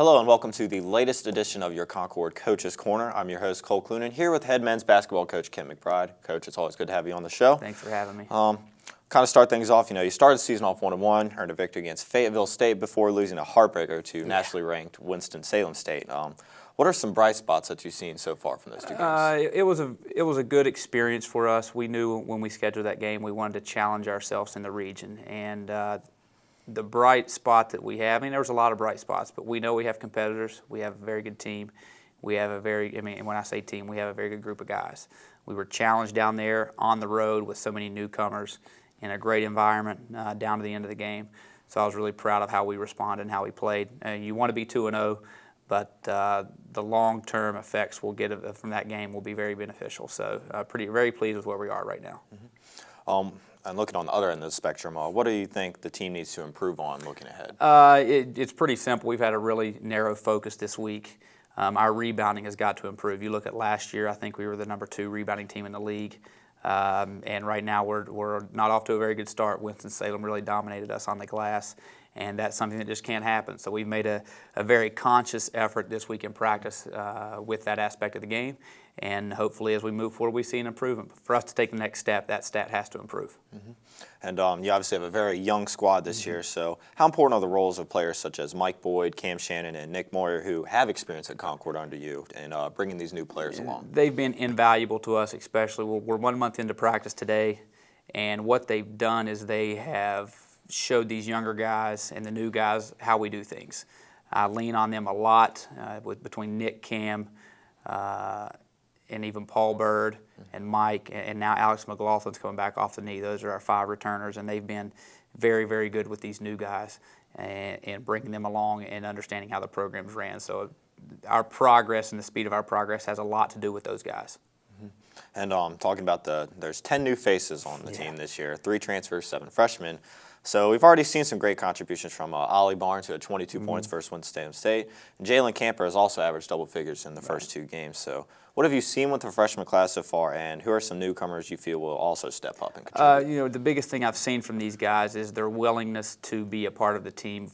Hello and welcome to the latest edition of your Concord Coaches Corner. I'm your host, Cole Clunan, here with head men's basketball coach Kim McBride. Coach, it's always good to have you on the show. Thanks for having me. Kind of start things off, you started the season off 1-1, earned a victory against Fayetteville State before losing a heartbreaker to nationally ranked Winston-Salem State. What are some bright spots that you've seen so far from those two games? It was a good experience for us. We knew when we scheduled that game we wanted to challenge ourselves in the region, and the bright spot that we have, there was a lot of bright spots, but we know we have competitors. We have a very good team. We have a very, and when I say team, we have a very good group of guys. We were challenged down there on the road with so many newcomers in a great environment down to the end of the game. So I was really proud of how we responded and how we played. You want to be 2-0, but the long-term effects we'll get from that game will be very beneficial. So very pleased with where we are right now. Mm-hmm. And looking on the other end of the spectrum, what do you think the team needs to improve on looking ahead? It's pretty simple. We've had a really narrow focus this week. Our rebounding has got to improve. You look at last year, I think we were the number 2 rebounding team in the league. And right now we're not off to a very good start. Winston-Salem really dominated us on the glass, and that's something that just can't happen. So we've made a very conscious effort this week in practice with that aspect of the game, and hopefully as we move forward we see an improvement. But for us to take the next step, that stat has to improve. Mm-hmm. And you obviously have a very young squad this year, so how important are the roles of players such as Mike Boyd, Cam Shannon, and Nick Moyer, who have experience at Concord under you, and bringing these new players along? They've been invaluable to us, especially. We're 1 month into practice today, and what they've done is they have showed these younger guys and the new guys how we do things. I lean on them a lot between Nick, Cam, and even Paul Bird and Mike, and now Alex McLaughlin's coming back off the knee. Those are our 5 returners, and they've been very, very good with these new guys and bringing them along and understanding how the program's ran. So our progress and the speed of our progress has a lot to do with those guys. And talking about there's 10 new faces on the team this year, 3 transfers, 7 freshmen. So we've already seen some great contributions from Ollie Barnes, who had 22 points versus Winston-Salem State. And Jalen Camper has also averaged double figures in the first 2 games. So what have you seen with the freshman class so far, and who are some newcomers you feel will also step up and contribute? The biggest thing I've seen from these guys is their willingness to be a part of the team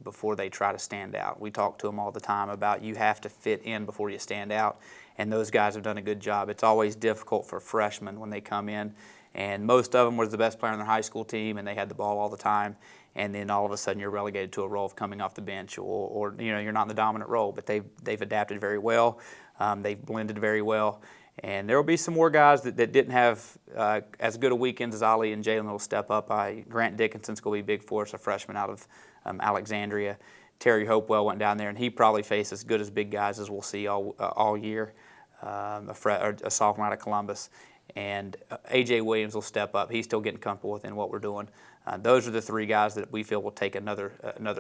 before they try to stand out. We talk to them all the time about you have to fit in before you stand out, and those guys have done a good job. It's always difficult for freshmen when they come in, and most of them were the best player on their high school team, and they had the ball all the time, and then all of a sudden you're relegated to a role of coming off the bench, or you're not in the dominant role. But they've adapted very well. They've blended very well, and there will be some more guys that didn't have as good a weekend as Ollie and Jalen will step up. Grant Dickinson's going to be big for us, a freshman out of Alexandria. Terry Hopewell went down there, and he probably faced as good as big guys as we'll see all year, a sophomore out of Columbus. And A.J. Williams will step up. He's still getting comfortable within what we're doing. Those are the 3 guys that we feel will take another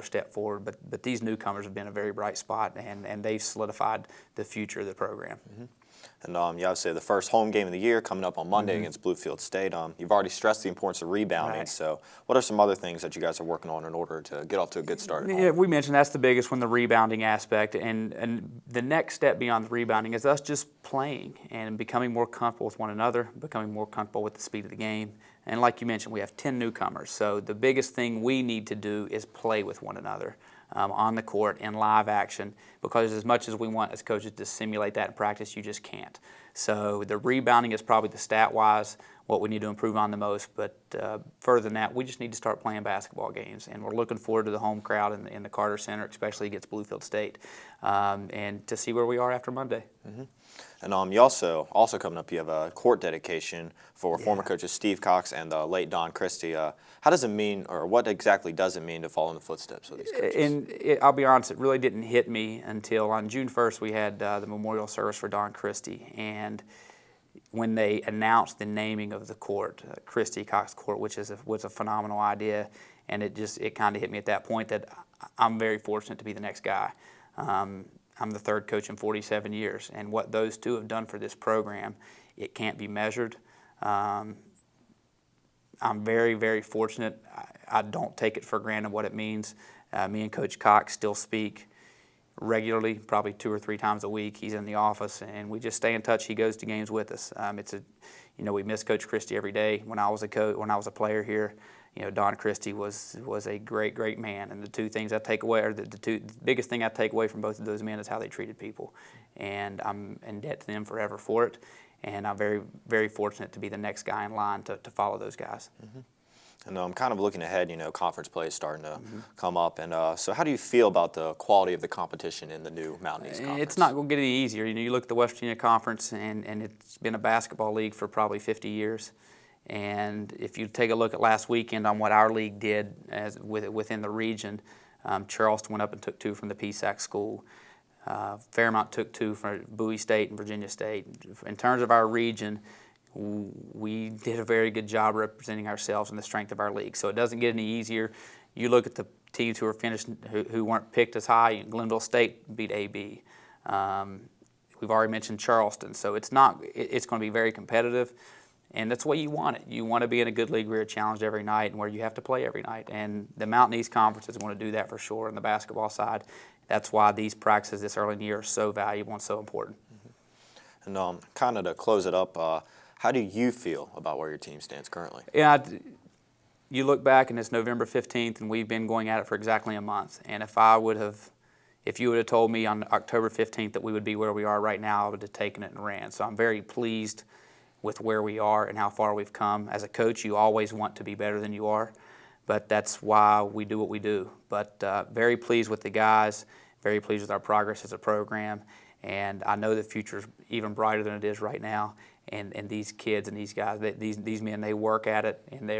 step forward. But these newcomers have been a very bright spot, and they've solidified the future of the program. Mm-hmm. And you obviously have the first home game of the year coming up on Monday against Bluefield State. You've already stressed the importance of rebounding. Right. So what are some other things that you guys are working on in order to get off to a good start? Yeah, we mentioned that's the biggest one, the rebounding aspect. And the next step beyond the rebounding is us just playing and becoming more comfortable with one another, becoming more comfortable with the speed of the game. And like you mentioned, we have 10 newcomers. So the biggest thing we need to do is play with one another on the court in live action, because as much as we want as coaches to simulate that in practice, you just can't. So the rebounding is probably the stat-wise what we need to improve on the most, but further than that, we just need to start playing basketball games, and we're looking forward to the home crowd in the Carter Center, especially against Bluefield State, and to see where we are after Monday. Mm-hmm. And you also coming up, you have a court dedication for former coaches Steve Cox and the late Don Christy. How does it mean, or what exactly does it mean to follow in the footsteps of these coaches? And I'll be honest, it really didn't hit me until on June 1st we had the memorial service for Don Christy, and when they announced the naming of the court, Christy Cox Court, which was a phenomenal idea, and it kind of hit me at that point that I'm very fortunate to be the next guy. I'm the 3rd coach in 47 years, and what those 2 have done for this program, it can't be measured. I'm very, very fortunate. I don't take it for granted what it means. Me and Coach Cox still speak regularly, probably 2 or 3 times a week. He's in the office, and we just stay in touch. He goes to games with us. We miss Coach Christy every day. When I was a player here, Don Christy was a great man, and the two things I take away, or the biggest thing I take away from both of those men is how they treated people, and I'm in debt to them forever for it, and I'm very fortunate to be the next guy in line to follow those guys. And I'm kind of looking ahead, conference play is starting to come up. And so how do you feel about the quality of the competition in the new Mountain East Conference? It's not going to get any easier. You look at the West Virginia Conference, and it's been a basketball league for probably 50 years. And if you take a look at last weekend on what our league did within the region, Charleston went up and took 2 from the PSAC school. Fairmont took 2 from Bowie State and Virginia State. In terms of our region, we did a very good job representing ourselves and the strength of our league. So it doesn't get any easier. You look at the teams who are finished, who weren't picked as high. Glenville State beat AB. We've already mentioned Charleston. So it's going to be very competitive, and that's the way you want it. You want to be in a good league where you're challenged every night and where you have to play every night. And the Mountain East Conference is going to do that for sure on the basketball side. That's why these practices this early in the year are so valuable and so important. And kind of to close it up, how do you feel about where your team stands currently? Yeah, you look back and it's November 15th, and we've been going at it for exactly a month. And if you would have told me on October 15th that we would be where we are right now, I would have taken it and ran. So I'm very pleased with where we are and how far we've come. As a coach, you always want to be better than you are, but that's why we do what we do. But very pleased with the guys, very pleased with our progress as a program, and I know the future is even brighter than it is right now. And these kids and these guys, these men, they work at it, and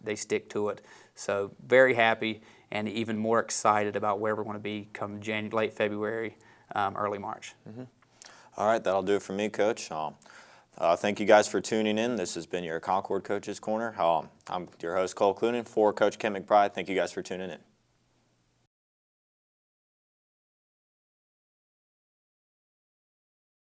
they stick to it. So very happy, and even more excited about where we're going to be come late February, early March. All right, that'll do it for me, Coach. Thank you guys for tuning in. This has been your Concord Coaches Corner. I'm your host, Cole Clunan, for Coach Ken McBride. Thank you guys for tuning in.